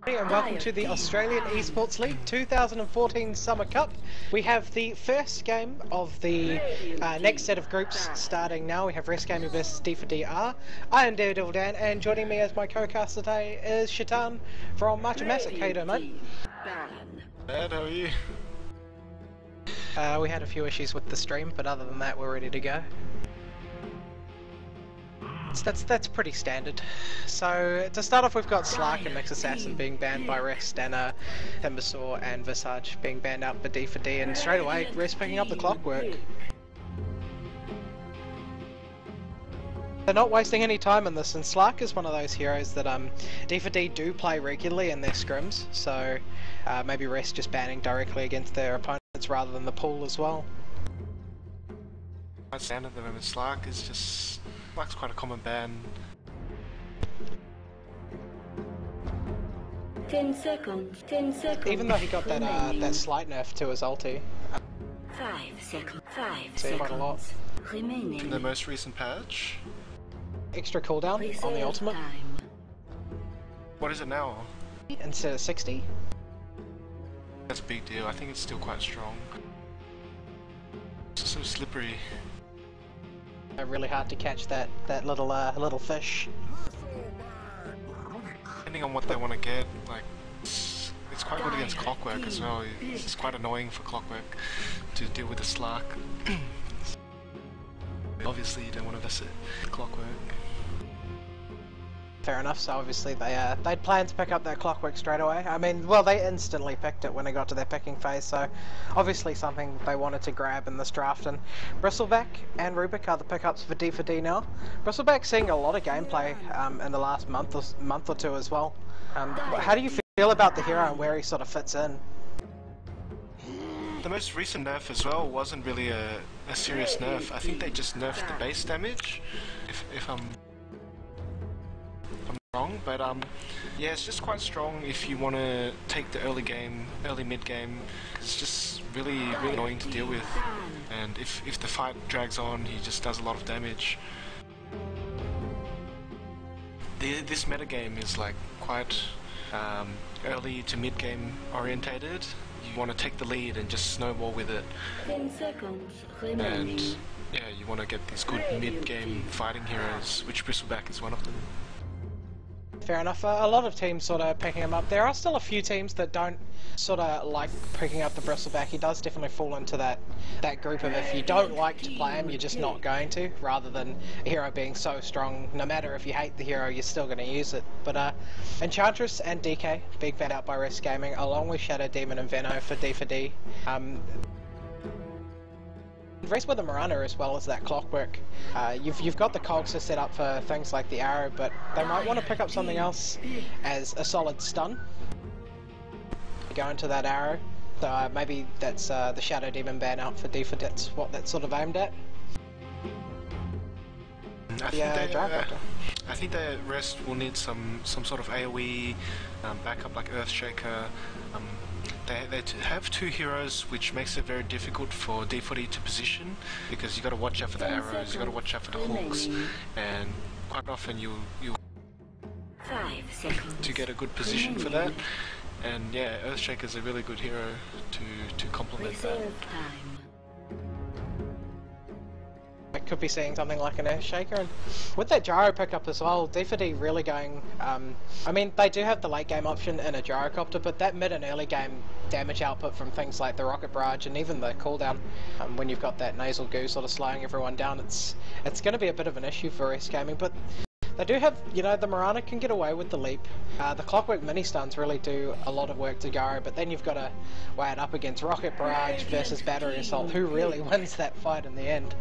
And welcome to the Australian Esports League 2014 Summer Cup. We have the first game of the next set of groups starting now. We have Rest Gaming vs D4DR. I am Daredevil Dan, and joining me as my co-caster today is Shaitan from March of Massic. How you doing, mate? Bad, how are you? We had a few issues with the stream, but other than that we're ready to go. That's pretty standard. So to start off, we've got Slark and Mix Assassin being banned by Rest, and Timbersaw and Visage being banned out for D4D, and straight away Rest picking up the Clockwork. They're not wasting any time in this, and Slark is one of those heroes that D4D do play regularly in their scrims, so maybe Rest just banning directly against their opponents rather than the pool as well. I stand at the moment. Slark is just... Slark's quite a common ban. 10 seconds. 10 seconds. Even though he got that slight nerf to his ulti. 5 seconds. 5 See quite a lot. seconds. Remaining. In the most recent patch. Extra cooldown on the ultimate Time. What is it now? instead of 60. That's a big deal. I think it's still quite strong. It's so slippery. Really hard to catch that little fish. Depending on what they want to get, like it's quite good against Clockwork as well. It's quite annoying for Clockwork to deal with the Slark. Obviously, you don't want to visit Clockwork. Fair enough. So obviously they'd planned to pick up that Clockwork straight away. I mean, well, they instantly picked it when it got to their picking phase. So obviously something they wanted to grab in this draft. And Bristleback and Rubik are the pickups for D4D now. Bristleback's seeing a lot of gameplay in the last month or two as well. How do you feel about the hero and where he sort of fits in? The most recent nerf as well wasn't really a serious nerf. I think they just nerfed the base damage. If I'm wrong, but yeah, it's just quite strong if you want to take the early mid game. It's just really annoying to deal with, and if the fight drags on, he just does a lot of damage. This meta game is like quite early to mid game orientated. You want to take the lead and just snowball with it. 10 seconds. Remaining. And yeah, you want to get these good mid game fighting heroes, which Bristleback is one of them. Fair enough. A lot of teams sort of picking him up. There are still a few teams that don't sort of like picking up the Bristleback. He does definitely fall into that group of if you don't like to play him, you're just not going to, rather than a hero being so strong, no matter if you hate the hero, you're still going to use it. But Enchantress and DK being banned out by Rest Gaming, along with Shadow Demon and Veno for D4D. Rest with the Mirana as well as that Clockwork. You've got the cogs to set up for things like the arrow, but they might want to pick up something else as a solid stun. Go into that arrow. So maybe that's the Shadow Demon ban out for D4D. That's what that's sort of aimed at. I think the Rest will need some sort of AoE backup like Earthshaker. They have two heroes, which makes it very difficult for D4D to position, because you got to watch out for the arrows, you got to watch out for the hooks, and quite often you 5 seconds. to get a good position for that. And yeah, Earthshaker is a really good hero to complement that. Reserve time. I could be seeing something like an Earthshaker, and with that Gyro picked up as well, D4D really going, I mean, they do have the late game option in a Gyrocopter, but that mid and early game damage output from things like the Rocket Barrage and even the cooldown, when you've got that Nasal Goo sort of slowing everyone down, it's going to be a bit of an issue for Rest Gaming. But they do have, you know, the Mirana can get away with the leap. The Clockwork mini stuns really do a lot of work to Gyro, but then you've got to weigh it up against Rocket Barrage versus Battery Assault. Who really wins that fight in the end?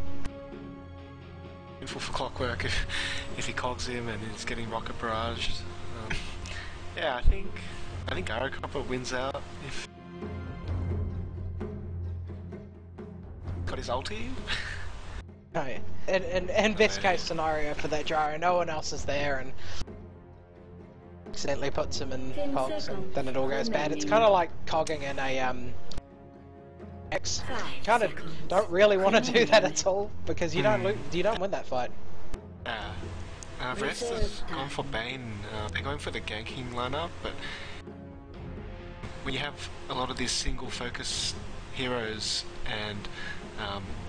For Clockwork if he cogs him and he's getting Rocket Barrage. Yeah, I think Gyrocopter wins out if got his ulti. No, in best case scenario for that Gyro, no one else is there and accidentally puts him in cogs, and then it all goes bad. It's kind of like cogging in a X. Kind of don't really want to do that at all, because you don't win that fight. Rest has gone for Bane. They're going for the ganking lineup, but when you have a lot of these single focus heroes, and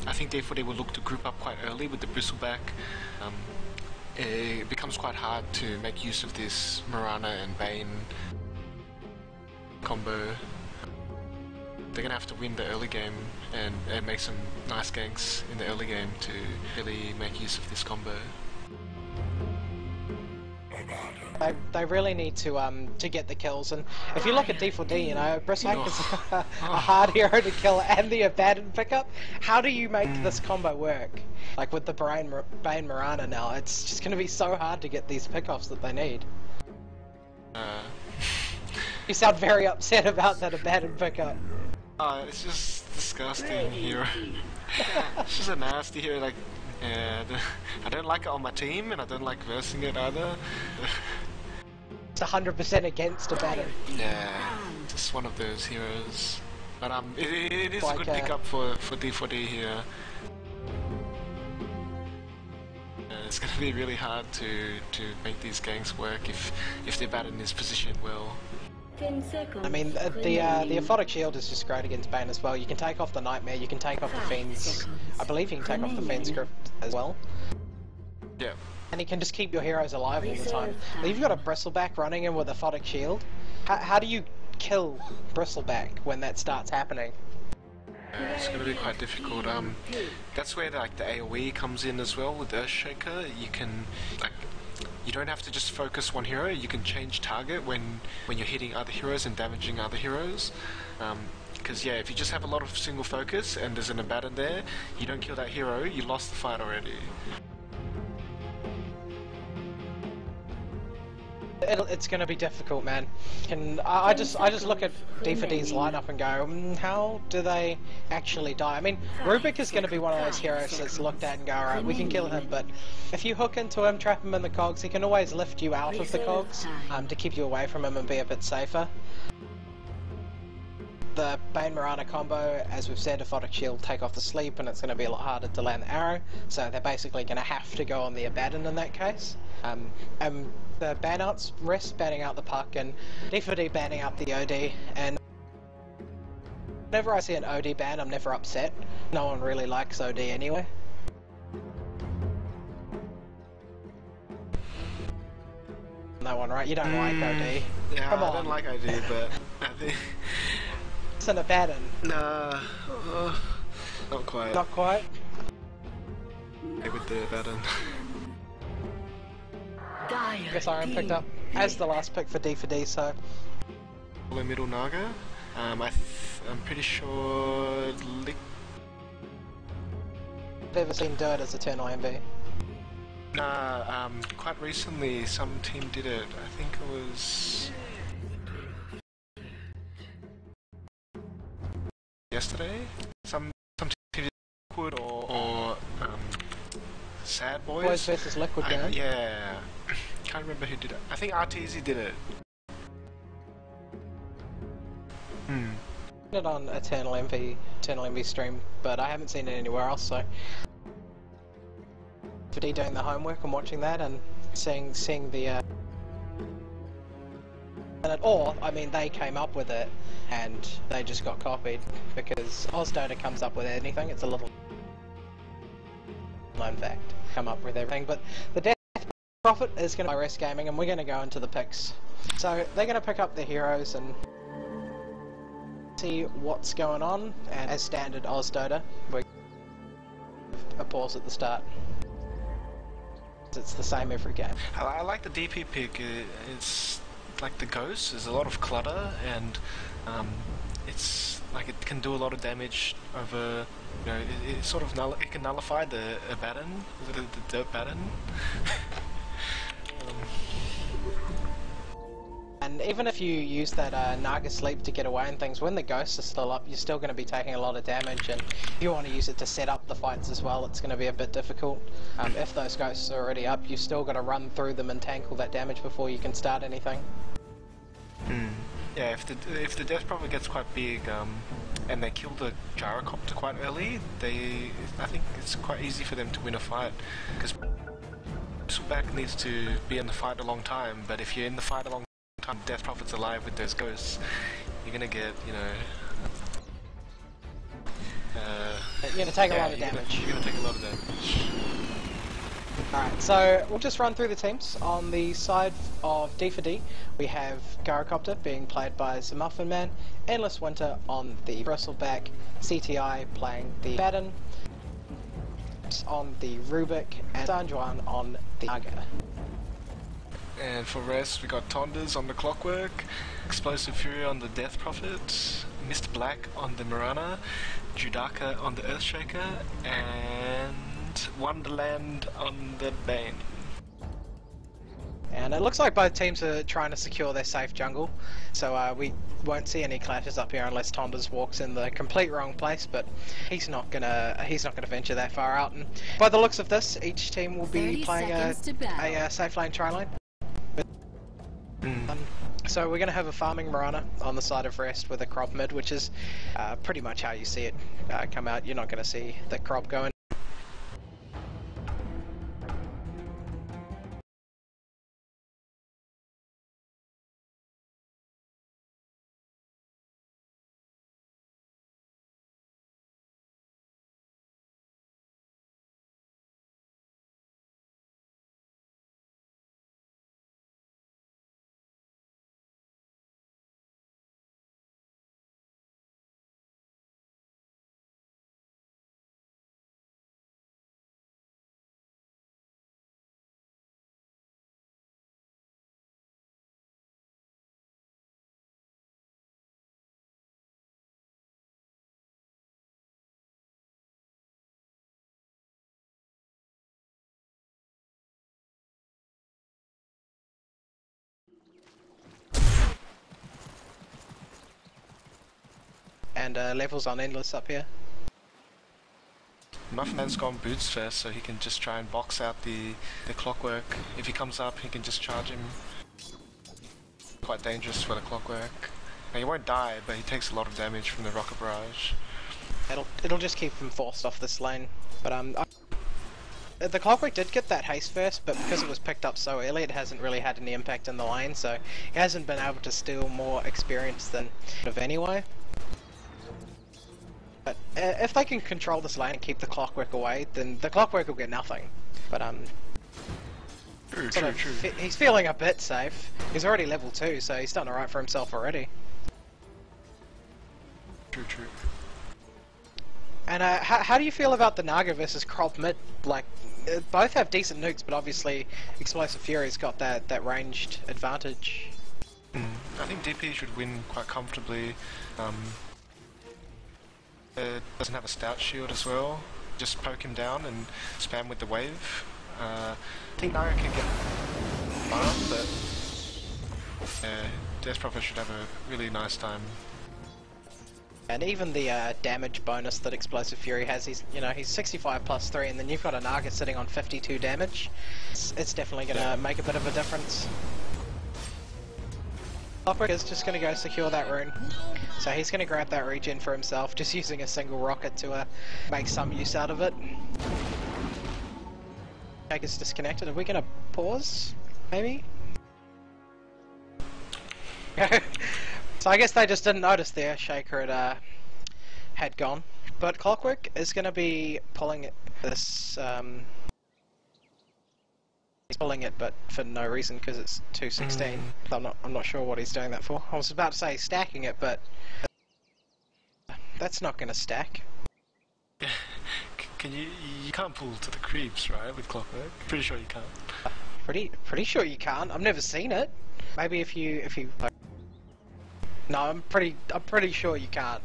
I think D4D will look to group up quite early with the Bristleback. It becomes quite hard to make use of this Mirana and Bane combo. They're gonna have to win the early game and make some nice ganks in the early game to really make use of this combo. They really need to get the kills, and if you look at D4D, you know, Bristleback is a hard hero to kill, and the Abaddon pickup. How do you make this combo work? Like with the Bane Mirana now, it's just going to be so hard to get these pickoffs that they need. You sound very upset about that Abaddon pickup. It's just disgusting hero. It's just a nasty hero, like, I don't like it on my team, and I don't like versing it either. It's 100% against Abaddon. Yeah, just one of those heroes. But it is like a good pickup for D4D here. It's going to be really hard to make these ganks work if the Abaddon is positioned well. 10 seconds. I mean, the Aphotic Shield is just great against Bane as well. You can take off the Nightmare, you can take off the Fiend's... I believe you can take off the Fiend's Grip as well. Yeah. And you can just keep your heroes alive all the time. You've got a Bristleback running in with Aphotic Shield. How do you kill Bristleback when that starts happening? It's going to be quite difficult. That's where like the AoE comes in as well with Earthshaker. You can you don't have to just focus one hero. You can change target when you're hitting other heroes and damaging other heroes. Because yeah, if you just have a lot of single focus and there's an Abaddon there, you don't kill that hero, you lost the fight already. It's going to be difficult, man. And I just look at D4D's lineup and go, how do they actually die? I mean, Rubik is going to be one of those heroes that's looked at and go, alright, we can kill him, but if you hook into him, trap him in the cogs, he can always lift you out of the cogs to keep you away from him and be a bit safer. The Bane Mirana combo, as we've said, Aphotic Shield take off the sleep, and it's going to be a lot harder to land the arrow, so they're basically going to have to go on the Abaddon in that case. The ban-outs, Rest banning out the Puck, and D4D banning out the OD, and whenever I see an OD ban, I'm never upset. No one really likes OD anyway. No one, right? You don't like OD. Yeah, Come on. I don't like OD, but I think... It's an Abaddon. Nah, not quite. Not quite? With the Abaddon. I guess Iron picked up as the last pick for D4D, so... Middle Naga. I'm pretty sure... I've ever seen Dirt as Eternal MV. Nah, quite recently some team did it. I think it was... yesterday? Some team did Liquid or Sad Boys. Boys versus Liquid, man. Yeah. Can't remember who did it. I think RTZ did it. It on Eternal MV stream, but I haven't seen it anywhere else, so... For D doing the homework and watching that and seeing the or, I mean, they came up with it and they just got copied, because Ozdoda comes up with anything, it's a little known fact, come up with everything, but the Death Prophet is going to be Rest Gaming, and we're going to go into the picks. So they're going to pick up the heroes and see what's going on, and as standard Ozdoda, we're a pause at the start. It's the same every game. I like the DP pick. It's like the Ghost. There's a lot of clutter, and it's like it can do a lot of damage over. You know, it sort of it can nullify the Abaddon, the Dirt Abaddon. And even if you use that Naga Sleep to get away and things, when the Ghosts are still up, you're still going to be taking a lot of damage, and if you want to use it to set up the fights as well, it's going to be a bit difficult. If those Ghosts are already up, you've still got to run through them and tackle that damage before you can start anything. Yeah, if the Death Prophet gets quite big, and they kill the Gyrocopter quite early, I think it's quite easy for them to win a fight, because Bristleback needs to be in the fight a long time, but if you're in the fight a long time, time Death Prophet's alive with those ghosts, you're gonna get, you know... You're gonna take a yeah, lot of damage. You're gonna take a lot of damage. Alright, so we'll just run through the teams. On the side of D4D, we have Gyrocopter being played by the Muffin Man, Endless Winter on the Bristleback, CTI playing the Baden on the Rubik, and San Juan on the Naga. And for rest, we got Tondas on the Clockwork, Explosive Fury on the Death Prophet, Mr. Black on the Mirana, Judaka on the Earthshaker, and Wonderland on the Bane. And it looks like both teams are trying to secure their safe jungle, so we won't see any clashes up here unless Tondas walks in the complete wrong place. But he's not gonna venture that far out. And by the looks of this, each team will be playing a safe lane tri lane. So we're going to have a farming Mirana on the side of rest with a crop mid, which is pretty much how you see it come out. You're not going to see the crop going. And levels on Endless up here. Muffman's gone boots first, so he can just try and box out the Clockwork. If he comes up, he can just charge him. Quite dangerous for the Clockwork. Now, he won't die, but he takes a lot of damage from the Rocket Barrage. It'll just keep him forced off this lane. But the Clockwork did get that haste first, but because it was picked up so early, it hasn't really had any impact in the lane, so he hasn't been able to steal more experience than of anyway. But if they can control this lane and keep the Clockwork away, then the Clockwork will get nothing. But True. he's feeling a bit safe. He's already level 2, so he's done alright for himself already. True. And how do you feel about the Naga versus Crop mid? Like, both have decent nukes, but obviously Explosive Fury's got that ranged advantage. I think DP should win quite comfortably. Doesn't have a stout shield as well. Just poke him down and spam with the wave. I think Naga can get farm, but Death Prophet should have a really nice time. And even the damage bonus that Explosive Fury has, he's 65 plus 3, and then you've got a Naga sitting on 52 damage. It's definitely going to make a bit of a difference. Clockwork is just going to go secure that rune. So he's going to grab that regen for himself, just using a single rocket to make some use out of it. Shaker's disconnected. Are we going to pause? Maybe? So I guess they just didn't notice there. Shaker had gone. But Clockwork is going to be pulling this... he's pulling it, but for no reason, because it's 216. I'm not sure what he's doing that for. I was about to say stacking it, but that's not going to stack. Can you can't pull to the creeps, right, with Clockwork? Pretty sure you can't. Pretty sure you can't. I've never seen it. Maybe if you. No, I'm pretty sure you can't.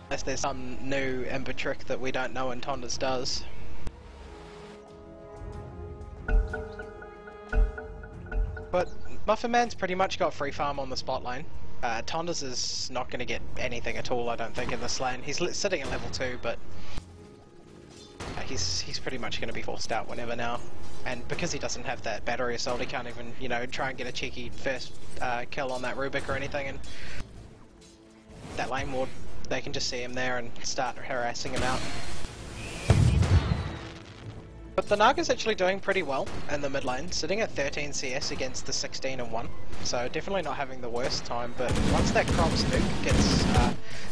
Unless there's some new Ember trick that we don't know and Tondas does. But Muffin Man's pretty much got free farm on the spot lane. Tondas is not going to get anything at all, I don't think, in this lane. He's sitting at level 2, but he's pretty much going to be forced out whenever now. And because he doesn't have that battery assault, he can't even, try and get a cheeky first kill on that Rubik or anything. And that lane ward, they can just see him there and start harassing him out. But the Naga's actually doing pretty well in the mid lane, sitting at 13 CS against the 16 and 1. So definitely not having the worst time, but once that Crocs nuke gets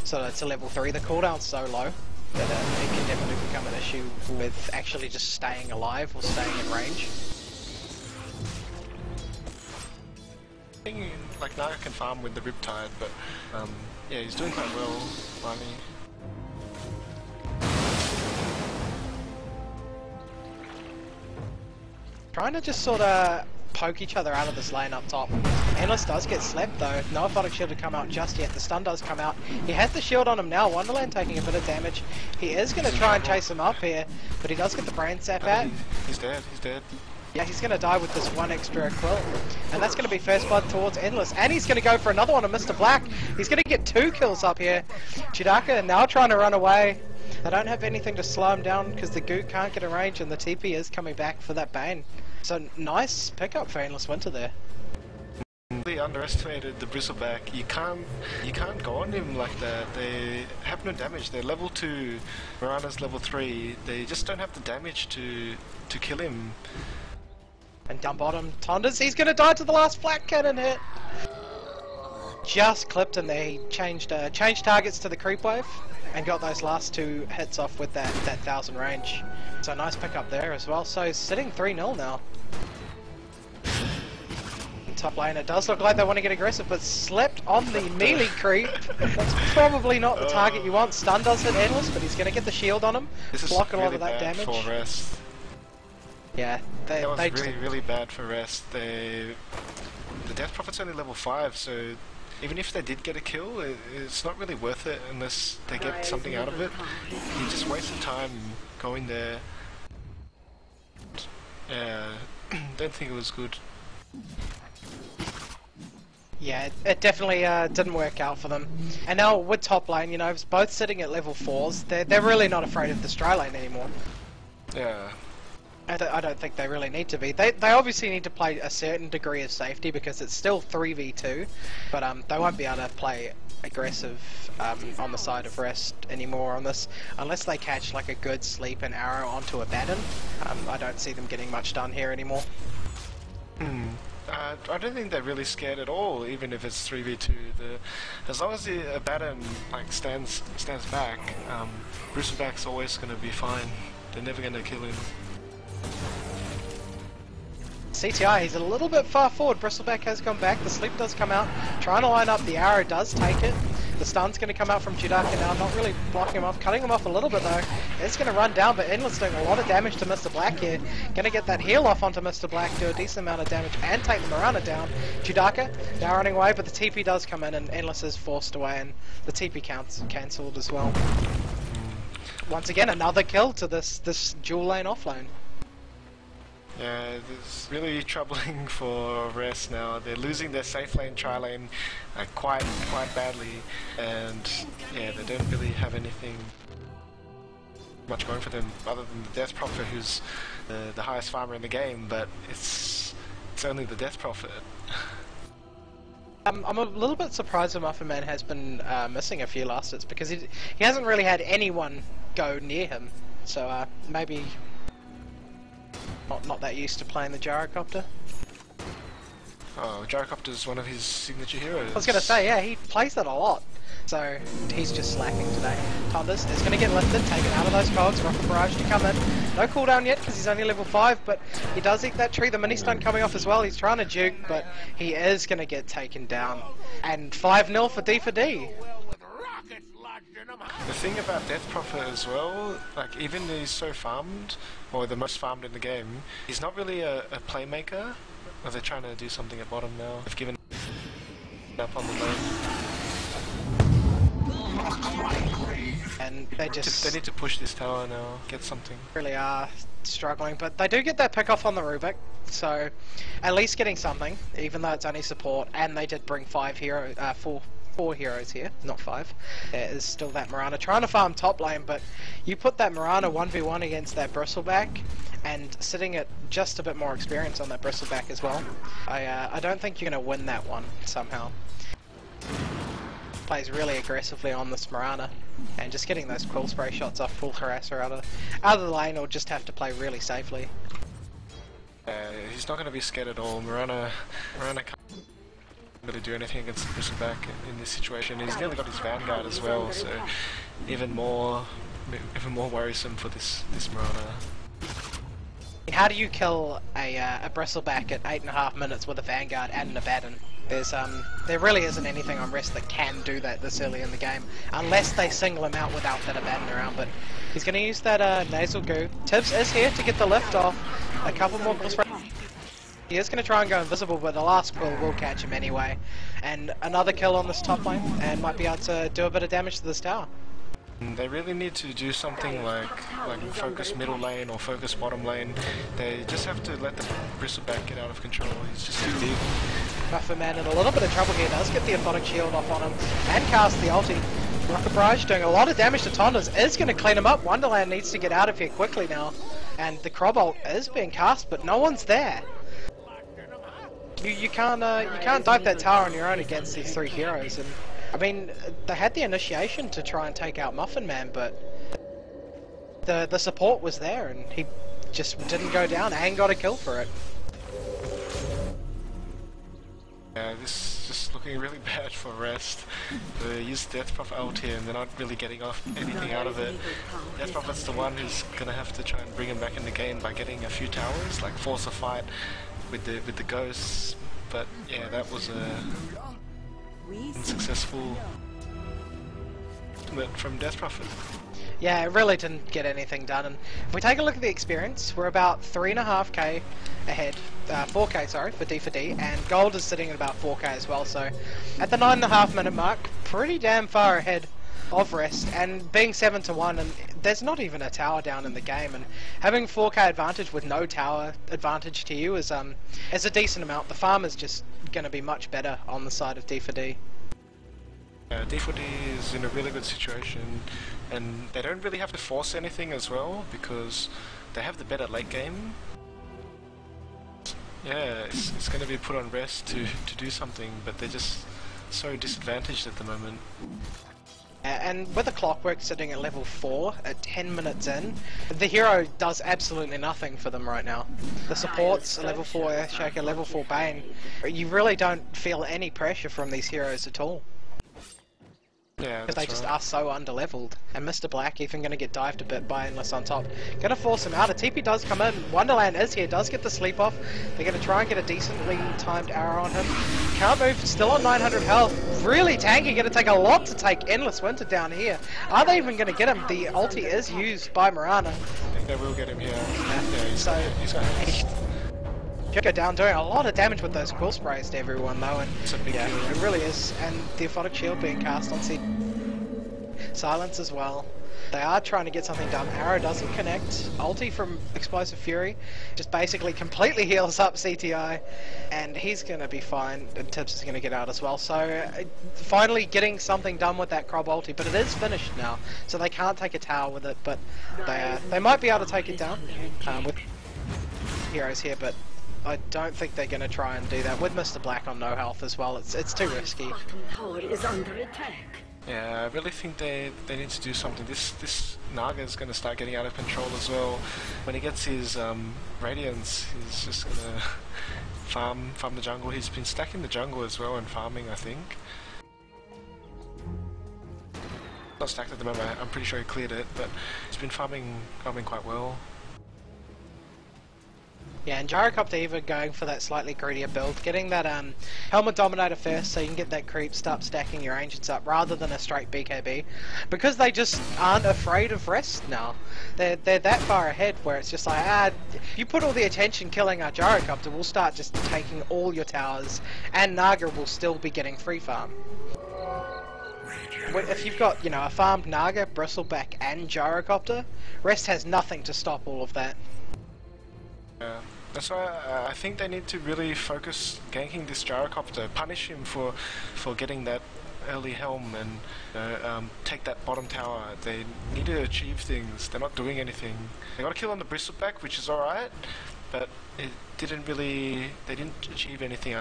sort of to level 3, the cooldown's so low that it can definitely become an issue with actually just staying alive or staying in range. I think like Naga can farm with the Riptide, but yeah, he's doing quite well, Marnie. Trying to just sort of poke each other out of this lane up top. Endless does get slapped though. No Aphotic Shield to come out just yet. The stun does come out. He has the shield on him now. Wonderland taking a bit of damage. He is going to try and chase him up here, but he does get the brain sap out. He's dead, he's dead. Yeah, he's going to die with this one extra quill. And that's going to be first blood towards Endless. And he's going to go for another one of Mr. Black. He's going to get 2 kills up here. Chidaka now trying to run away. They don't have anything to slow him down because the Goot can't get in range and the TP is coming back for that Bane. So nice pickup for Endless Winter there. They underestimated the Bristleback. You can't go on him like that. They have no damage. They're level 2, Mirana's level 3. They just don't have the damage to kill him. And down bottom, Tondas, he's gonna die to the last Flak Cannon hit! Just clipped him there. He changed targets to the creep wave and got those last 2 hits off with that 1000 range. So nice pick up there as well. So sitting 3-0 now. Top lane, it does look like they want to get aggressive, but slept on the melee creep. That's probably not the target you want. Stun does hit Endless, but he's gonna get the shield on him, block a lot of that damage. For Rest. Yeah, that was really bad for Rest. The Death Prophet's only level 5, so even if they did get a kill, it's not really worth it unless they get something out of it. You just wasted time going there. Yeah, don't think it was good. Yeah, it definitely didn't work out for them. And now with top lane, you know, both sitting at level 4s, they're really not afraid of the Stry lane anymore. Yeah. I don't think they really need to be. They obviously need to play a certain degree of safety because it's still 3v2, but they won't be able to play aggressive on the side of Rest anymore on this unless they catch like a good sleep and arrow onto a Abaddon. I don't see them getting much done here anymore. I don't think they're really scared at all, even if it's 3v2. As long as the Abaddon like stands back, Bristleback's always going to be fine. They're never going to kill him. CTI, he's a little bit far forward. Bristleback has come back. The sleep does come out. Trying to line up. The arrow does take it. The stun's going to come out from Chidaka now. Not really blocking him off. Cutting him off a little bit though. It's going to run down, but Endless doing a lot of damage to Mr. Black here. Going to get that heal off onto Mr. Black. Do a decent amount of damage and take the Mirana down. Chidaka now running away, but the TP does come in and Endless is forced away and the TP counts cancelled as well. Once again, another kill to this dual lane offlane. Yeah, it's really troubling for Rest now. They're losing their safe lane, tri lane quite badly, and yeah, they don't really have anything much going for them other than the Death Prophet, who's the highest farmer in the game. But it's only the Death Prophet. I'm a little bit surprised that Muffin Man has been missing a few last hits because he hasn't really had anyone go near him. So maybe. Not that used to playing the Gyrocopter. Oh, Gyrocopter's one of his signature heroes. I was going to say, yeah, he plays that a lot. So, he's just slacking today. Tondas is going to get lifted, taken out of those cogs, Rocket Barrage to come in. No cooldown yet, because he's only level 5, but he does eat that tree. The mini-stun coming off as well. He's trying to juke, but he is going to get taken down. And 5-0 for D4D. The thing about Death Prophet as well, like even though he's so farmed, or the most farmed in the game, he's not really a playmaker. Or they're trying to do something at bottom now. They've given up on the lane. And they just... They need to push this tower now, get something. Really are struggling, but they do get that pick off on the Rubik, so at least getting something, even though it's only support, and they did bring 4 heroes here, not 5. There is still that Mirana trying to farm top lane, but you put that Mirana 1v1 against that Bristleback, and sitting at just a bit more experience on that Bristleback as well. I don't think you're going to win that one somehow. plays really aggressively on this Mirana, and just getting those quill spray shots off full harasser out of the lane, or just have to play really safely. He's not going to be scared at all. Mirana can't really do anything against the Bristleback in this situation. He's nearly got his Vanguard as well, so even more worrisome for this Mirana. How do you kill a Bristleback at 8.5 minutes with a Vanguard and an Abaddon? There really isn't anything on Rest that can do that this early in the game, unless they single him out without that Abaddon around. But he's going to use that Nasal Goo. Tibbs is here to get the lift off. A couple more quill spray. He is going to try and go invisible, but the last quill will catch him anyway. And another kill on this top lane, and might be able to do a bit of damage to this tower. They really need to do something like focus middle lane or focus bottom lane. They just have to let the Bristleback get out of control. He's just too big. Bufferman in a little bit of trouble here. Does get the Aphotic Shield off on him and cast the ulti. Rocket Barrage doing a lot of damage to Tondas, is going to clean him up. Wonderland needs to get out of here quickly now. And the Crobbolt is being cast, but no one's there. You can't dive that tower on your own against these three heroes. And I mean, they had the initiation to try and take out Muffin Man, but the support was there, and he just didn't go down and got a kill for it. Yeah, this is just looking really bad for Rest. They used Deathprop ult here and they're not really getting off anything out of it. Deathprop's the one who's gonna have to try and bring him back in the game by getting a few towers, like force a fight with the ghosts. But yeah, that was unsuccessful from Death Prophet. Yeah, it really didn't get anything done. And if we take a look at the experience, we're about 3.5k ahead, 4k sorry, for D4D, and gold is sitting at about 4k as well. So at the 9.5 minute mark, pretty damn far ahead of Rest, and being 7-1, and there's not even a tower down in the game, and having 4k advantage with no tower advantage to you is a decent amount. The farm is just going to be much better on the side of D4D. D4D is in a really good situation, and they don't really have to force anything as well because they have the better late game. Yeah, it's going to be put on Rest to do something, but they're just so disadvantaged at the moment. And with the Clockwork sitting at level 4 at 10 minutes in, the hero does absolutely nothing for them right now. The supports, level 4 Earthshaker, level 4 Bane, you really don't feel any pressure from these heroes at all. Yeah, because they just are so under-leveled. And Mr. Black even going to get dived a bit by Endless on top. Going to force him out. A TP does come in. Wonderland is here, does get the sleep off. They're going to try and get a decently timed arrow on him. Can't move, still on 900 health. Really tanky, going to take a lot to take Endless Winter down here. Are they even going to get him? The ulti is used by Mirana. I think they will get him here. Yeah, he's go down, doing a lot of damage with those quill sprays to everyone though, and it's a big yeah, deal. it really is. And the Aphotic Shield being cast on Silence as well. They are trying to get something done. Arrow doesn't connect. Ulti from Explosive Fury just basically completely heals up CTI, and he's going to be fine, and Tibbs is going to get out as well. So finally getting something done with that Crob ulti, but it is finished now, so they can't take a tower with it, but they might be able to take it down with heroes here, but I don't think they're going to try and do that with Mr. Black on no health as well. It's too risky. Tower is under attack. Yeah, I really think they need to do something. This Naga is going to start getting out of control as well. When he gets his Radiance, he's just going to farm the jungle. He's been stacking the jungle as well and farming, I think. Not stacked at the moment, I'm pretty sure he cleared it, but he's been farming quite well. Yeah, and Gyrocopter even going for that slightly greedier build, getting that Helmet Dominator first so you can get that creep, start stacking your ancients up rather than a straight BKB. Because they just aren't afraid of Rest now. They're that far ahead where it's just like, you put all the attention killing our Gyrocopter, we'll start just taking all your towers, and Naga will still be getting free farm. If you've got, you know, a farmed Naga, Bristleback and Gyrocopter, Rest has nothing to stop all of that. Yeah, that's why I think they need to really focus ganking this Gyrocopter, punish him for getting that early helm and take that bottom tower. They need to achieve things. They're not doing anything. They got a kill on the Bristleback, which is alright, but they didn't achieve anything.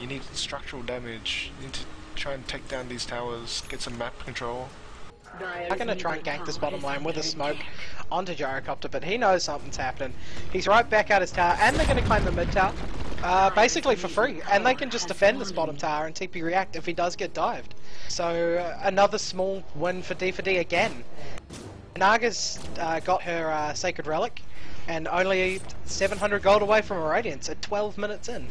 You need structural damage. You need to try and take down these towers, get some map control. I'm going to try and gank this bottom lane with a smoke onto Gyrocopter, but he knows something's happening. He's right back at his tower, and they're going to claim the mid tower, basically for free. And they can just defend this bottom tower and TP react if he does get dived. So another small win for D4D again. Naga's got her Sacred Relic, and only 700 gold away from a Radiance at 12 minutes in.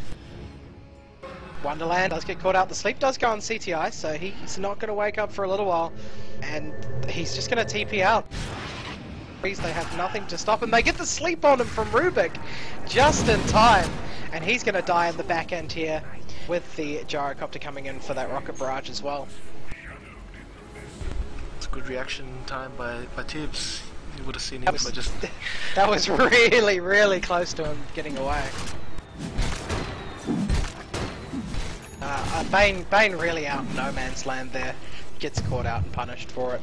Wonderland does get caught out. The sleep does go on CTI, so he's not going to wake up for a little while, and he's just going to TP out. They have nothing to stop him. They get the sleep on him from Rubik just in time, and he's going to die in the back end here with the Gyrocopter coming in for that rocket barrage as well. It's a good reaction time by Tibbs. You would have seen him, but just that was really, really close to him getting away. Bane really out in no man's land there. Gets caught out and punished for it.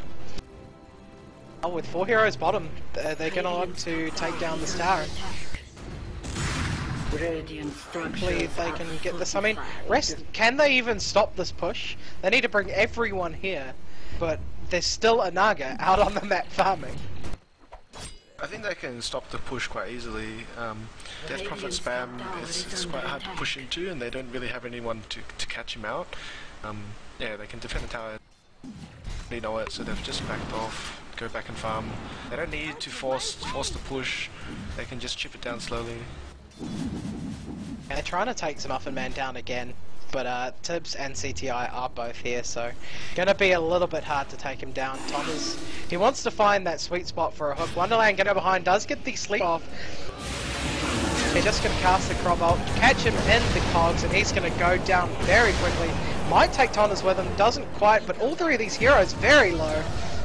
Oh, with 4 heroes bottom, they're going to look to take down this tower. Hopefully they can get this. I mean, can they even stop this push? They need to bring everyone here, but there's still a Naga out on the map farming. I think they can stop the push quite easily. Death Prophet spam is quite hard to push into, and they don't really have anyone to catch him out. Yeah, they can defend the tower. They know it, so they've just backed off, go back and farm. They don't need to force the push. They can just chip it down slowly. And they're trying to take Muffin Man down again, but Tibbs and CTI are both here, so gonna be a little bit hard to take him down. Thomas, he wants to find that sweet spot for a hook. Wonderland gonna go behind, does get the sleep off. They're just gonna cast the Crop Ult, catch him in the cogs, and he's gonna go down very quickly. Might take Thomas with him, doesn't quite, but all 3 of these heroes very low.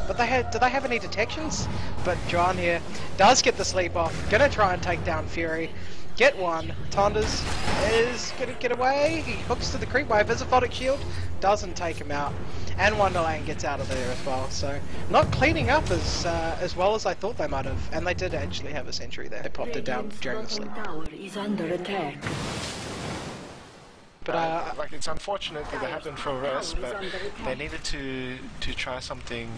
But do they have any detections? But John here does get the sleep off, gonna try and take down Fury. Get one. Tondas is gonna get away. He hooks to the creep wave. Visiphotic shield doesn't take him out, and Wonderland gets out of there as well. So not cleaning up as well as I thought they might have, and they did actually have a sentry there. They popped it down during the sleep. Is under attack. But like, it's unfortunate that it happened for us, but they needed to try something.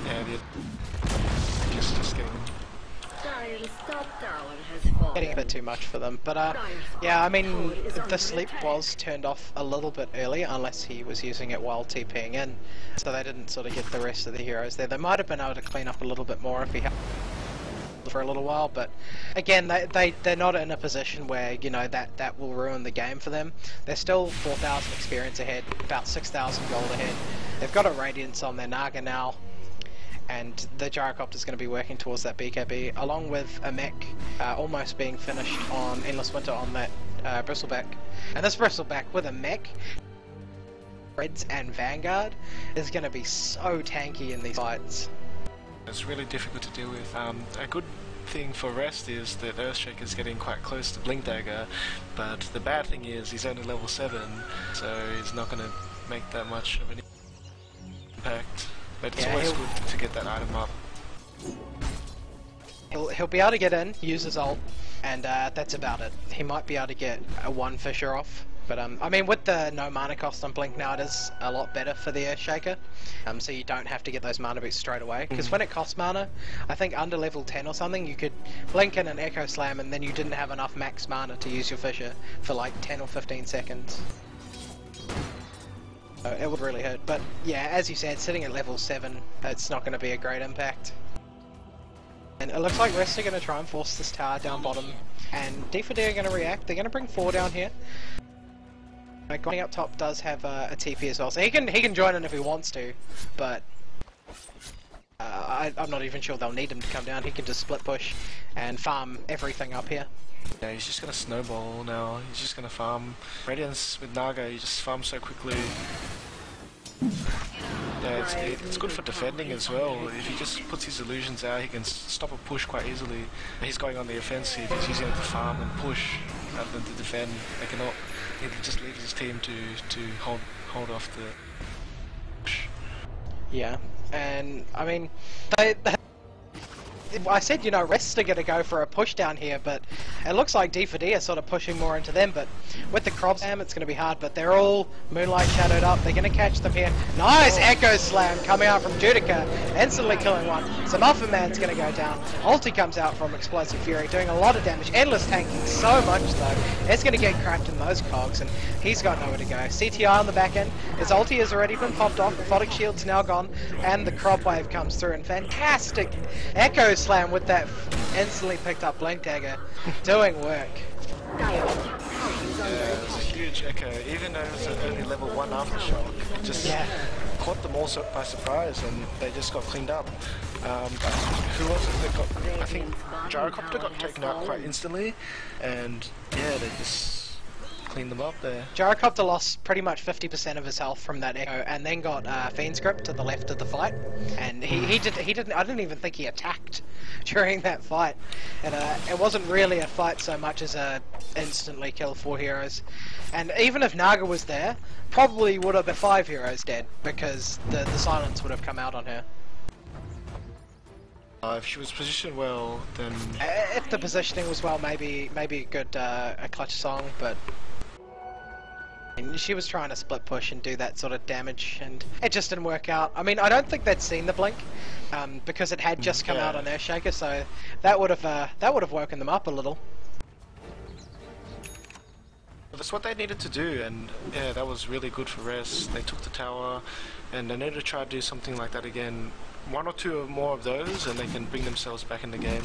Yeah, just getting a bit too much for them, but yeah, I mean, the sleep was turned off a little bit early, unless he was using it while TPing in, so they didn't sort of get the rest of the heroes there. They might have been able to clean up a little bit more if he had for a little while, but again, they're not in a position where, you know, that will ruin the game for them. They're still 4,000 experience ahead, about 6,000 gold ahead. They've got a Radiance on their Naga now, and the Gyrocopter's going to be working towards that BKB, along with a mech almost being finished on Endless Winter on that Bristleback. And this Bristleback with a mech, Reds and Vanguard, is going to be so tanky in these fights. It's really difficult to deal with. A good thing for Rest is that Earthshake is getting quite close to Blink Dagger, but the bad thing is he's only level 7, so he's not going to make that much of an impact. But it's always good to get that item up. He'll be able to get in, use his ult, and that's about it. He might be able to get a 1 Fissure off, but I mean, with the no mana cost on Blink now, it is a lot better for the Earthshaker, so you don't have to get those mana boots straight away, because when it costs mana, I think under level 10 or something, you could blink in an Echo Slam and then you didn't have enough max mana to use your Fissure for like 10 or 15 seconds. It would really hurt, but yeah, as you said, sitting at level 7, it's not going to be a great impact. And it looks like Rest are going to try and force this tower down bottom, and D4D are going to react. They're going to bring 4 down here. Going up top does have a TP as well, so he can join in if he wants to, but I'm not even sure they'll need him to come down. He can just split push and farm everything up here. Yeah, he's just gonna snowball now. He's just gonna farm. Radiance with Naga, he just farms so quickly. Yeah, it's good for defending as well. If he just puts his illusions out, he can stop a push quite easily. He's going on the offensive, he's using it to farm and push rather than to defend. He can just leave his team to hold off the push. Yeah, and I mean, I said, you know, Rest are going to go for a push down here, but it looks like D4D are sort of pushing more into them, but with the Crop Slam it's going to be hard, but they're all Moonlight shadowed up, they're going to catch them here. Nice Echo Slam coming out from Judica, instantly killing one. So Muffin Man's going to go down. Ulti comes out from Explosive Fury, doing a lot of damage. Endless tanking so much though. It's going to get cracked in those cogs, and he's got nowhere to go. CTI on the back end, his ulti has already been popped off, Photic Shield's now gone, and the Crop Wave comes through, and fantastic Echo Slam with that instantly picked up Blink Dagger, doing work. Yeah, it was a huge echo, even though it was only level 1 aftershock. Just caught them all by surprise, and they just got cleaned up. Who was it that got... I think Gyrocopter got taken out quite instantly, and yeah, they just cleaned them up there. Gyrocopter lost pretty much 50% of his health from that echo, and then got Fiend's Grip to the left of the fight, and he didn't. I didn't even think he attacked during that fight, and it wasn't really a fight so much as a instantly kill 4 heroes, and even if Naga was there, probably would have been 5 heroes dead because the silence would have come out on her. If she was positioned well, then... If the positioning was well, maybe a good a clutch song, but she was trying to split push and do that sort of damage, and it just didn't work out. I mean, I don't think they'd seen the blink because it had just come out on Earthshaker, so that would have woken them up a little. That's what they needed to do, and yeah, that was really good for Rest. They took the tower, and they need to try to do something like that again. 1 or 2 more of those, and they can bring themselves back in the game.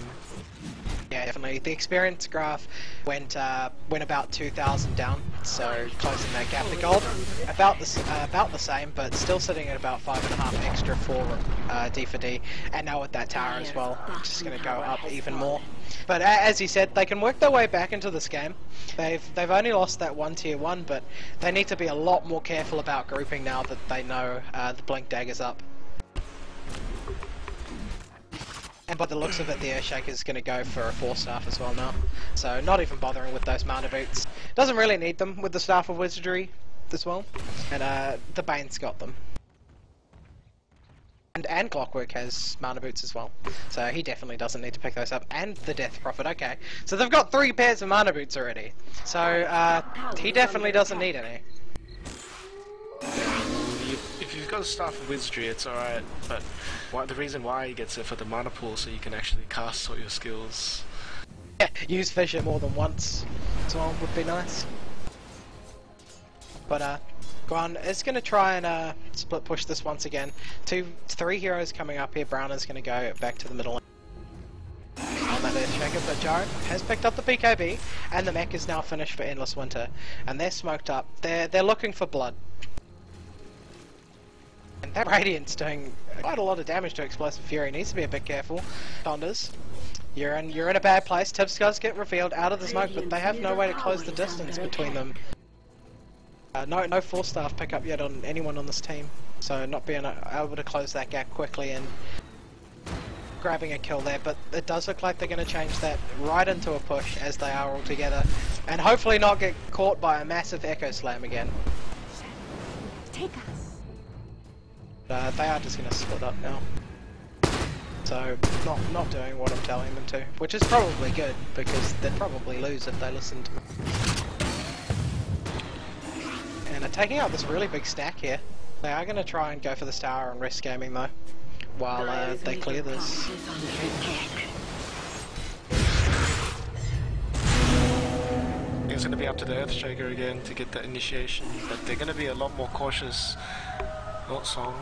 Yeah, definitely. The experience graph went about 2,000 down, so closing that gap. The gold about the same, but still sitting at about 5.5 extra for D4D, and now with that tower as well, it's just going to go up even more. But as he said, they can work their way back into this game. They've only lost that one tier 1, but they need to be a lot more careful about grouping now that they know the Blink Dagger's up. And by the looks of it, the Earthshaker's going to go for a 4-staff as well now. So not even bothering with those mana boots. Doesn't really need them with the Staff of Wizardry as well. And the Bane's got them. And Clockwork has mana boots as well. So he definitely doesn't need to pick those up. And the Death Prophet, okay. So they've got 3 pairs of mana boots already. So he definitely doesn't need any. If you've got a Staff of Wizardry, it's alright, but the reason why he gets it for the mana pool, so you can actually cast all your skills. Yeah, use Fissure more than once as well would be nice. But Guan is going to try and split push this once again. 3 heroes coming up here. Brown is going to go back to the middle. On that Earthshaker, but Jaro has picked up the BKB, and the mech is now finished for Endless Winter, and they're smoked up. They're looking for blood. And that Radiant's doing quite a lot of damage to Explosive Fury. Needs to be a bit careful. Tonders, you're in a bad place. Tips does get revealed out of the smoke, but they have no way to close the distance between them. No 4-staff pickup yet on anyone on this team, so not being able to close that gap quickly and grabbing a kill there. But it does look like they're going to change that right into a push as they are all together, and hopefully not get caught by a massive Echo Slam again. Take us. They are just going to split up now. So, not doing what I'm telling them to, which is probably good, because they'd probably lose if they listened to me. And they're taking out this really big stack here. They are going to try and go for this tower and risk gaming though, while they clear this. It's going to be up to the Earthshaker again to get that initiation, but they're going to be a lot more cautious. Not Song.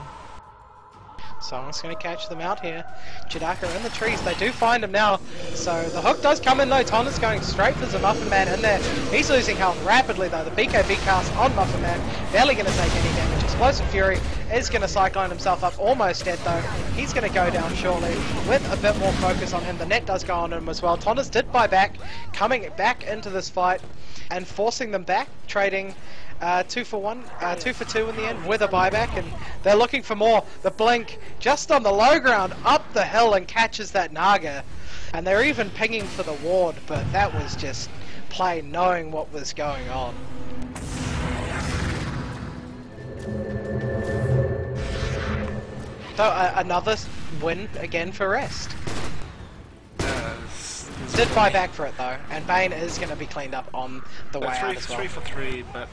Song's going to catch them out here. Chidaka in the trees. They do find him now. So the hook does come in though. Ton is going straight for the Muffin Man in there. He's losing health rapidly though. The BKB cast on Muffin Man. Barely going to take any damage. Explosive Fury is going to cyclone himself up. Almost dead though. He's going to go down shortly with a bit more focus on him. The net does go on him as well. Tondas did buy back. Coming back into this fight and forcing them back. Trading 2 for 1, 2 for 2 in the end with a buyback, and they're looking for more. The Blink just on the low ground up the hill and catches that Naga, and they're even pinging for the ward, but that was just plain knowing what was going on. So another win again for Rest. Did buy back for it though, and Bane is going to be cleaned up on the way out as well. 3 for 3, but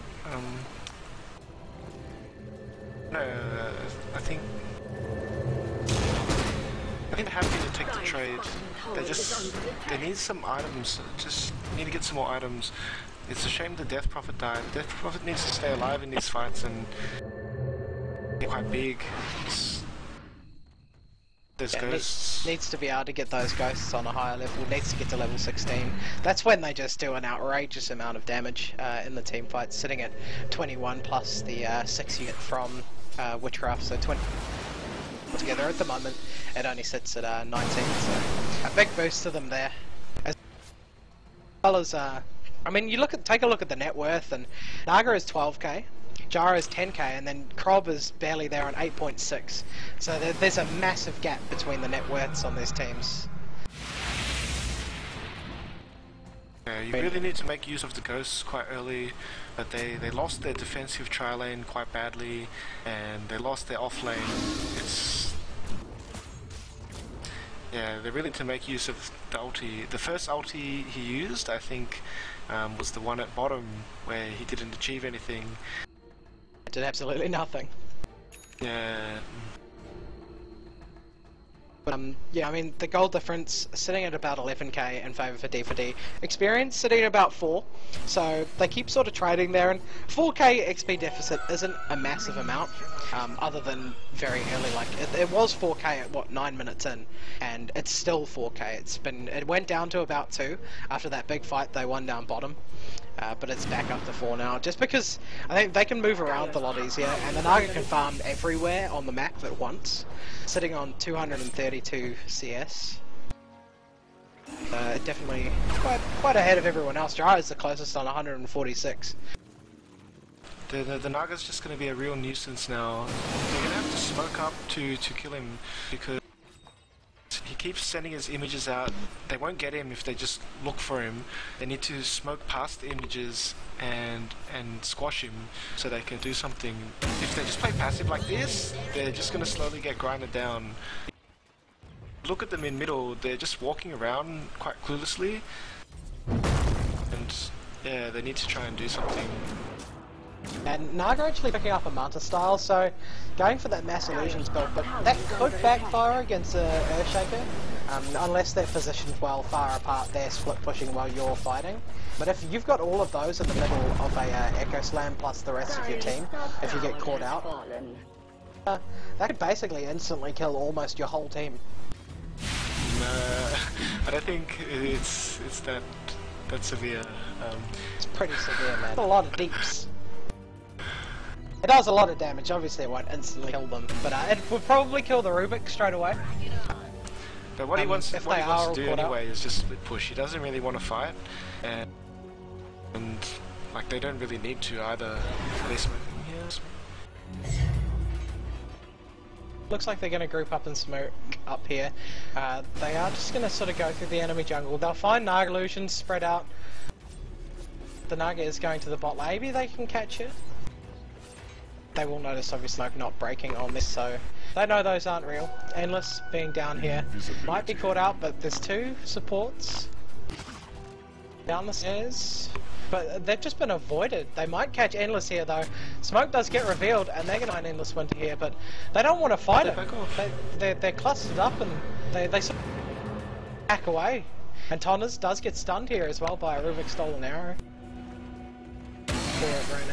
no, I think they're happy to take the trade. They need some items. Just need to get some more items. It's a shame the Death Prophet died. Death Prophet needs to stay alive in these fights and get quite big. There's ghosts. Needs to be able to get those ghosts on a higher level. Needs to get to level 16. That's when they just do an outrageous amount of damage in the team fights, sitting at 21 plus the 6 you get from Witchcraft, so 20 together. At the moment it only sits at 19, so a big boost to them there. As well as I mean, you take a look at the net worth, and Naga is 12k, Jara is 10k, and then Krob is barely there on 8.6. So there's a massive gap between the net worths on these teams. Yeah, you really need to make use of the ghosts quite early, but they lost their defensive tri-lane quite badly, and they lost their off-lane. Yeah, they really need to make use of the ulti. The first ulti he used, I think, was the one at bottom, where he didn't achieve anything. Did absolutely nothing. Yeah. But yeah, I mean, the gold difference sitting at about 11k in favour for D4D. Experience sitting at about 4, so they keep sort of trading there, and 4k XP deficit isn't a massive amount, other than very early, like, it was 4k at, what, 9 minutes in, and it's still 4k. It went down to about 2 after that big fight they won down bottom. But it's back up to 4 now, just because I think they can move around a lot easier, and the Naga can farm everywhere on the map at once, sitting on 232 CS. Definitely quite ahead of everyone else. Jara is the closest on 146. The Naga's just going to be a real nuisance now. They're going to have to smoke up to kill him, because he keeps sending his images out. They won't get him if they just look for him. They need to smoke past the images and squash him so they can do something. If they just play passive like this, they're just going to slowly get grinded down. Look at them in middle, they're just walking around quite cluelessly. And yeah, they need to try and do something. And Naga actually picking up a Manta style, so going for that Mass Illusions build, but that could backfire against Earthshaker, unless they're positioned well far apart, they're split pushing while you're fighting. But if you've got all of those in the middle of a Echo Slam plus the rest of your team, if you get caught out, that could basically instantly kill almost your whole team. I don't think it's that severe. It's pretty severe, man. A lot of deeps. It does a lot of damage. Obviously it won't instantly kill them, but it would probably kill the Rubik straight away. But what he wants to do anyway is just split push. He doesn't really want to fight, and like they don't really need to either. Are they smoking here? Looks like they're going to group up and smoke up here. They are just going to sort of go through the enemy jungle. They'll find Naga Illusions spread out. The Naga is going to the bot. Maybe they can catch it. They will notice obviously not breaking on this, so they know those aren't real. Endless being down here might be caught out, but there's 2 supports down the stairs, but they've just been avoided. They might catch Endless here though. Smoke does get revealed, and they're going to find Endless Winter here, but they don't want to fight it. They're clustered up, and they sort of back away. And Tonners does get stunned here as well by a Rubik Stolen Arrow.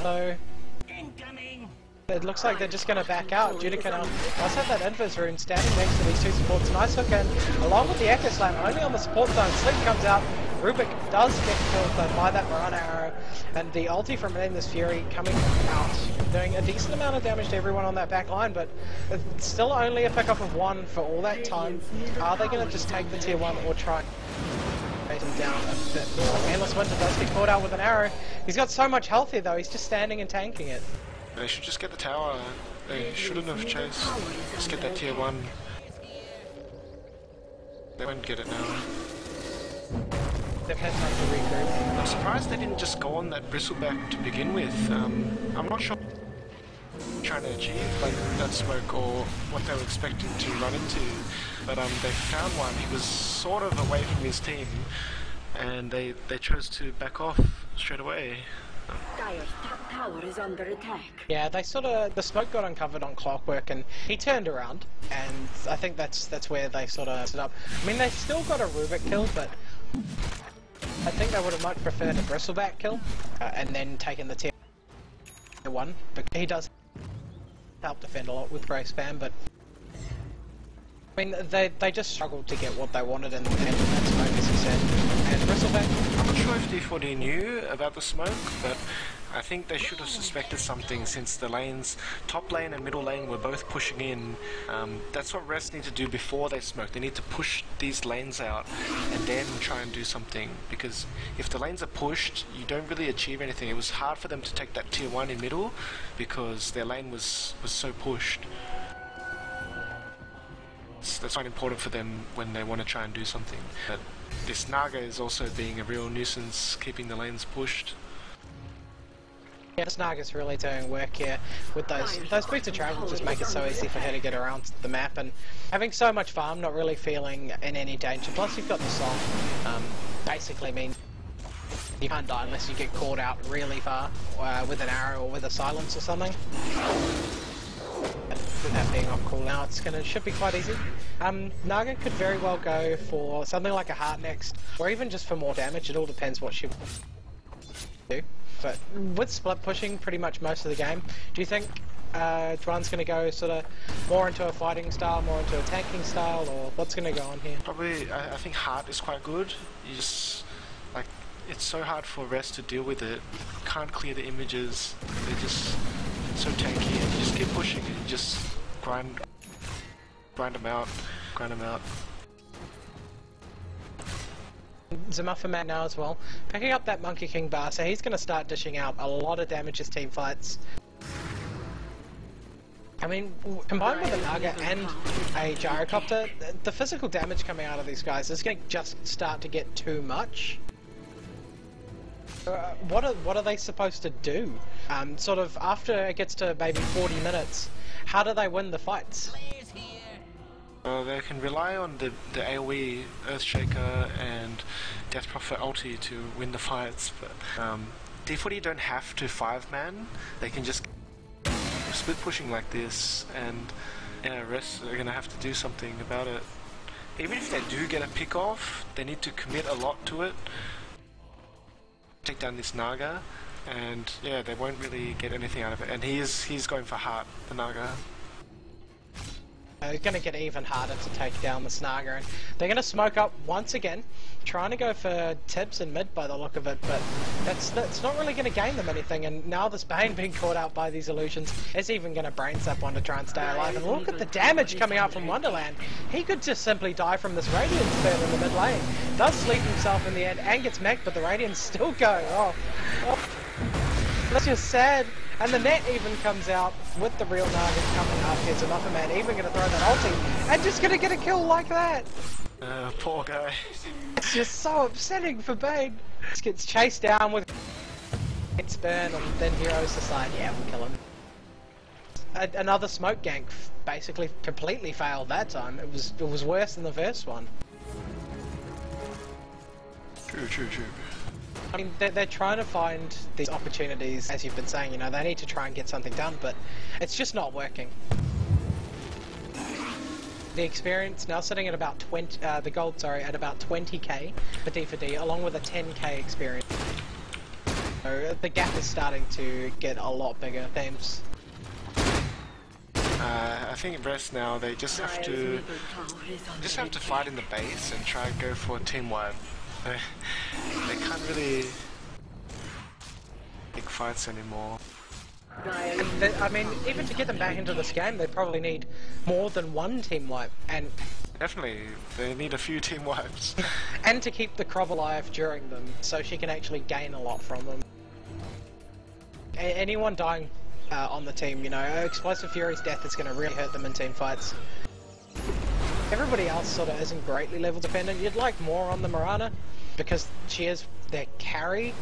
So it looks like they're just going to back out. Judican does have that Invis rune standing next to these 2 supports. Nice hook in, along with the Echo Slam, only on the support zone. Slick comes out. Rubik does get killed though by that Mirana arrow, and the ulti from Endless Fury coming out, doing a decent amount of damage to everyone on that back line, but it's still only a pickup of 1 for all that time. Are they going to just take the tier 1 or try and him down a bit more? Endless Winter does get caught out with an arrow. He's got so much health here though, he's just standing and tanking it. They should just get the tower. They shouldn't have chased. Just get that tier 1. They won't get it now. They've had time to regroup. I'm surprised they didn't just go on that Bristleback to begin with. I'm not sure what they're trying to achieve, like that smoke, or what they were expecting to run into. But they found one. He was sort of away from his team, and they chose to back off straight away. Dire's top tower is under attack. Yeah, they the smoke got uncovered on Clockwork, and he turned around, and I think that's where they sort of set up. I mean, they still got a Rubik kill, but I think they would have much preferred a Bristleback kill, and then taken the tier 1, but he does help defend a lot with Grey Spam, but I mean, they just struggled to get what they wanted in that smoke, as you said. And Bristleback, I'm not sure if D4D knew about the smoke, but I think they should have suspected something since the lanes, top lane and middle lane, were both pushing in. That's what Rest need to do before they smoke. They need to push these lanes out and then try and do something, because if the lanes are pushed, you don't really achieve anything. It was hard for them to take that tier 1 in middle because their lane was so pushed. That's quite important for them when they want to try and do something. But this Naga is also being a real nuisance, keeping the lanes pushed. yeah, this Naga's really doing work here with those boots of travel. Just make it so easy for her to get around the map, and having so much farm, not really feeling in any danger. Plus you've got the song, basically means you can't die unless you get caught out really far with an arrow or with a silence or something. With that being off cooldown, should be quite easy. Naga could very well go for something like a heart next, or even just for more damage. It all depends what she do. But with split pushing pretty much most of the game, do you think Juan's going to go sort of more into a fighting style, more into a tanking style, or what's going to go on here? Probably, I think heart is quite good. You just, like, it's so hard for Rest to deal with it. Can't clear the images. They're just so tanky, and you just keep pushing and you just grind them out. Zamufferman now as well, picking up that Monkey King bar, so he's going to start dishing out a lot of damage as team fights. I mean, combined with a Naga and a Gyrocopter, the physical damage coming out of these guys is going to just start to get too much. What are they supposed to do? Sort of after it gets to maybe 40 minutes, how do they win the fights? They can rely on the AoE, Earthshaker and Death Prophet ulti to win the fights, but D4D don't have to 5-man, they can just split pushing like this, and yeah, Rest are gonna have to do something about it. Even if they do get a pick off, they need to commit a lot to it. Take down this Naga, and yeah, they won't really get anything out of it. And he's going for heart, the Naga. It's going to get even harder to take down the Snaga, and they're going to smoke up once again, trying to go for Tibbs in mid by the look of it, but that's not really going to gain them anything. And now this Bane being caught out by these illusions is even going to brain zap one to try and stay alive. And look at the damage coming out from Wonderland. He could just simply die from this Radiance burn in the mid lane. Does sleep himself in the end and gets mech, but the Radiance still go. Oh. That's just sad. And the net even comes out with the real Naga coming up. Here's another man even going to throw that ulti and just going to get a kill like that. Poor guy. It's just so upsetting for Bane. Just gets chased down with its burn, and then Heroes decide, yeah, we'll kill him. Another smoke gank basically completely failed that time. It was worse than the first one. True. I mean, they're trying to find these opportunities, as you've been saying, you know, they need to try and get something done, but it's just not working. The experience now sitting at about 20, the gold, sorry, at about 20k for D4D, along with a 10k experience. So the gap is starting to get a lot bigger. Themes. I think Rest now, they just have to fight in the base and try and go for a team wipe. They can't really pick fights anymore. I mean, even to get them back into this game, they probably need more than one team wipe, and definitely they need a few team wipes. And to keep the Krov alive during them, so she can actually gain a lot from them. Anyone dying on the team, you know, Explosive Fury's death is going to really hurt them in team fights. Everybody else sort of isn't greatly level dependent. You'd like more on the Mirana, because she is their carry.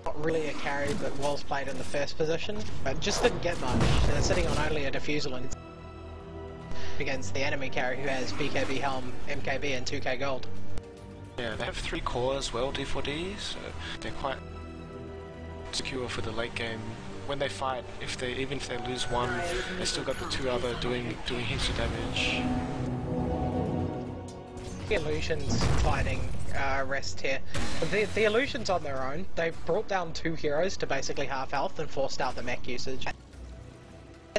Not really a carry, but was played in the first position, but just didn't get much. They're sitting on only a Diffusal against the enemy carry who has BKB Helm, MKB and 2k gold. Yeah, they have 3 core as well, D4D, so they're quite secure for the late game. When they fight, even if they lose one, they still got the 2 other doing heaps of damage. The Illusions fighting Rest here. The Illusions on their own, they've brought down 2 heroes to basically half health and forced out the mech usage.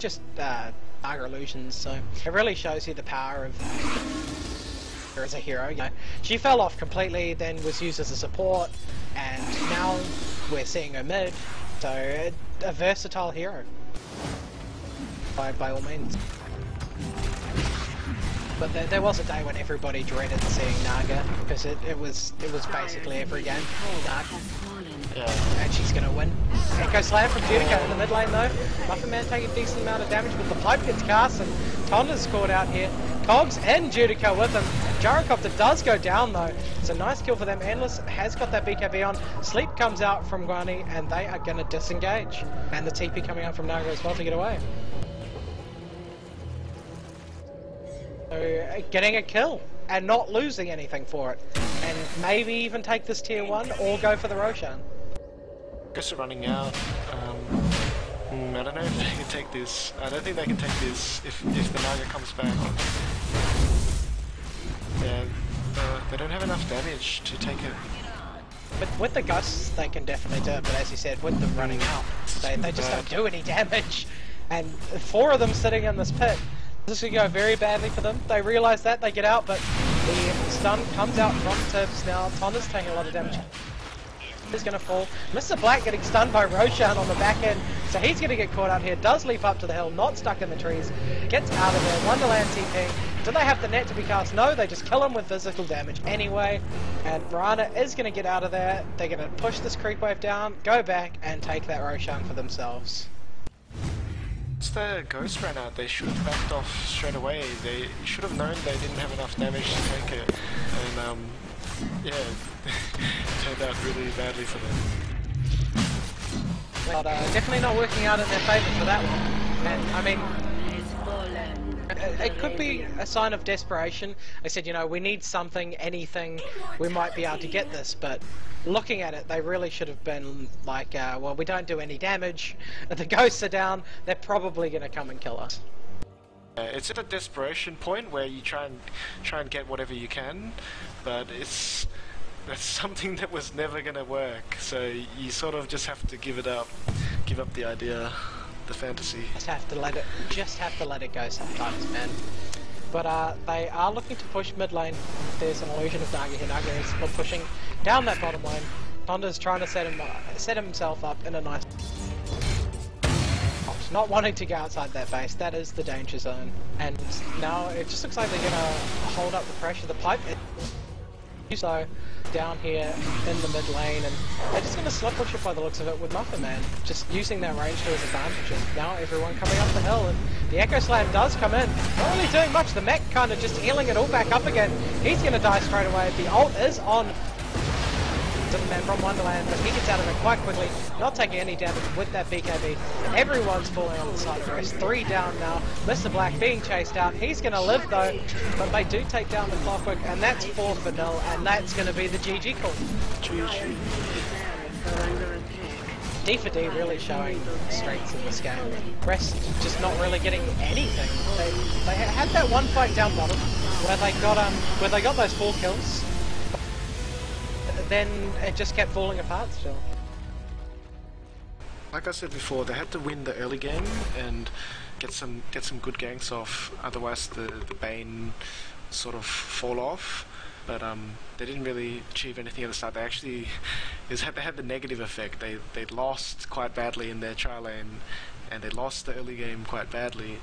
Just Naga Illusions, so it really shows you the power of her as a hero. You know, she fell off completely, then was used as a support, and now we're seeing her mid, so a versatile hero by all means. But there was a day when everybody dreaded seeing Naga, because it was basically every game. Naga. Yeah. And she's gonna win. Echo Slam from Judica in the mid lane though. Muffin Man taking a decent amount of damage, but the pipe gets cast and Tonda's caught out here. Cogs and Judica with him. Gyrocopter does go down though. It's a nice kill for them. Endless has got that BKB on. Sleep comes out from Guani and they are gonna disengage. And the TP coming out from Naga as well to get away. So, getting a kill and not losing anything for it. And maybe even take this tier 1 or go for the Roshan. Guess they're running out. I don't know if they can take this. I don't think they can take this if the Naga comes back. Yeah, they don't have enough damage to take it. But with the ghosts, they can definitely do it. But as you said, with them running out, they just don't do any damage. And 4 of them sitting in this pit. This is going to go very badly for them. They realise that, they get out, but the stun comes out from Tibbs now. Tonda's taking a lot of damage. He's going to fall. Mr. Black getting stunned by Roshan on the back end, so he's going to get caught out here. Does leap up to the hill, not stuck in the trees. Gets out of there. Wonderland TP. Do they have the net to be cast? No, they just kill him with physical damage anyway. And Mirana is going to get out of there. They're going to push this creep wave down, go back, and take that Roshan for themselves. Once the Ghost ran out, they should have backed off straight away. They should have known they didn't have enough damage to take it. And yeah, it turned out really badly for them. But definitely not working out in their favour for that one. And I mean, it could be a sign of desperation. I said, you know, we need something, anything, we might be able to get this, but looking at it, they really should have been like, well, we don't do any damage, the ghosts are down, they're probably going to come and kill us. It's at a desperation point where you try and get whatever you can, but that's something that was never going to work, so you sort of just have to give up the idea, the fantasy. Just have to let it go sometimes, man. But they are looking to push mid lane. There's an illusion of Naga here. Naga is pushing down that bottom lane. Tonda's trying to set himself up in a nice... Not wanting to go outside that base, that is the danger zone. And now it just looks like they're gonna hold up the pressure. The pipe is so down here in the mid lane, and they're just gonna slip push it by the looks of it with Muffin Man, just using that range to his advantage. And now everyone coming up the hill, and the Echo Slam does come in. Not really doing much. The mech kind of just healing it all back up again. He's gonna die straight away. The ult is on to the man from Wonderland, but he gets out of it quite quickly, not taking any damage with that BKB. Everyone's falling on the side of Rest. 3 down now. Mr. Black being chased out. He's going to live though, but they do take down the Clockwork, and that's 4 for 0, and that's going to be the GG call. GG. D4D really showing strengths in this game. Rest just not really getting anything. They had that one fight down bottom where they got those 4 kills. Then it just kept falling apart still. Like I said before, they had to win the early game and get some good ganks off, otherwise the Bane sort of fall off. But they didn't really achieve anything at the start. They actually they had the negative effect. They lost quite badly in their tri lane, and they lost the early game quite badly.